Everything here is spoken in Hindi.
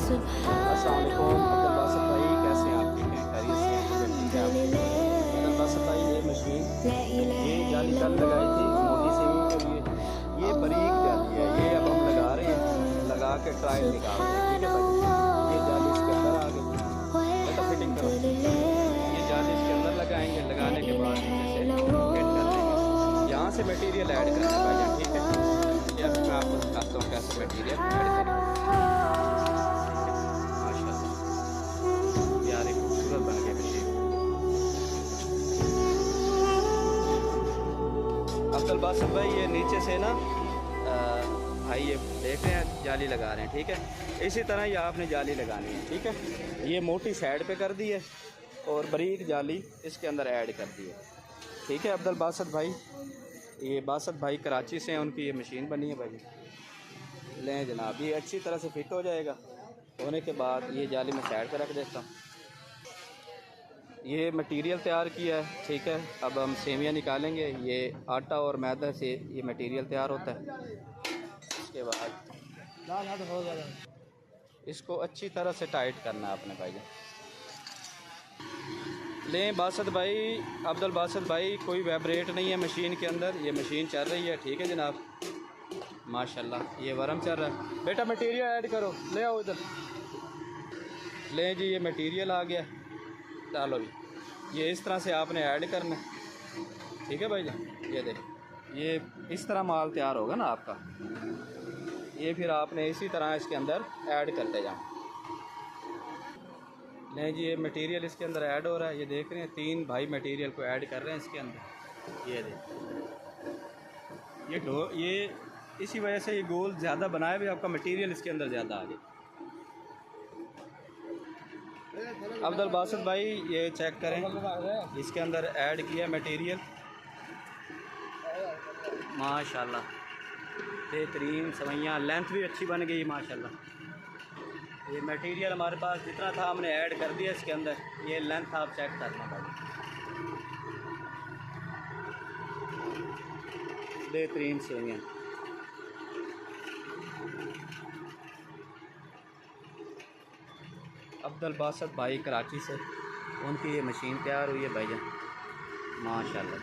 अस्सलाम वालेकुम अब्दुल बासित भाई, कैसे हैं आप? ठीक हैं? खैरियत से हैं? ठीक है अब्दुल बासित भाई, ये मशीन ये जाली कल लगाई थी मोटी सेविंग के लिए। ये बारीक जाली है, ये अब हम लगा रहे हैं, लगा के ट्रायल निकाल रहे हैं। ठीक है भाई, ये जाली इसके अंदर आ गई। बेटा फिटिंग करो। ये जाली इसके अंदर लगाएंगे, लगाने के बाद नीचे से फिट कर देंगे। यहाँ से मटेरियल ऐड करना है भाई, ठीक है? ये अब मैं आपको दिखाता हूँ कैसे मटेरियल ऐड करेंगे। खूबसूरत बन गया मशीन। अब्दुल बासित भाई, ये नीचे से ना भाई ये देख रहे हैं जाली लगा रहे हैं, ठीक है? इसी तरह ये आपने जाली लगानी है, ठीक है? ये मोटी साइड पे कर दी है और बारीक जाली इसके अंदर ऐड कर दी है, ठीक है अब्दुल बासित भाई? ये बासित भाई कराची से हैं, उनकी ये मशीन बनी है भाई। लें जनाब, ये अच्छी तरह से फिट हो जाएगा। होने के बाद ये जाली मैं साइड पर रख देता हूँ। ये मटेरियल तैयार किया है, ठीक है? अब हम सेवियां निकालेंगे। ये आटा और मैदा से ये मटेरियल तैयार होता है। इसके बाद इसको अच्छी तरह से टाइट करना है अपने भाई। लें बासित भाई, अब्दुल बासित भाई, कोई वाइब्रेट नहीं है मशीन के अंदर, ये मशीन चल रही है, ठीक है जनाब? माशाल्लाह ये वर्म चल रहा है। बेटा मटेरियल ऐड करो, ले आओ इधर। लें जी, ये मटेरियल आ गया। डालो जी, ये इस तरह से आपने ऐड करना है, ठीक है भाई जान? ये देख, ये इस तरह माल तैयार होगा ना आपका। ये फिर आपने इसी तरह इसके अंदर ऐड करते जाओ। नहीं जी, ये मटेरियल इसके अंदर ऐड हो रहा है। ये देख रहे हैं, 3 भाई मटेरियल को ऐड कर रहे हैं इसके अंदर। ये देख, ये इसी वजह से ये गोल ज़्यादा बनाए हुए, आपका मटेरियल इसके अंदर ज़्यादा आ गया। अब्दुल बासित भाई, ये चेक करें, इसके अंदर ऐड किया मटेरियल। माशाल्लाह बेहतरीन सवैयाँ, लेंथ भी अच्छी बन गई माशाल्लाह। ये मटेरियल हमारे पास जितना था हमने ऐड कर दिया इसके अंदर। ये लेंथ आप चेक करना भाई, बेहतरीन सवैयाँ। अब्दुल बासित भाई कराची से, उनकी ये मशीन तैयार हुई है भाईजान, माशाल्लाह।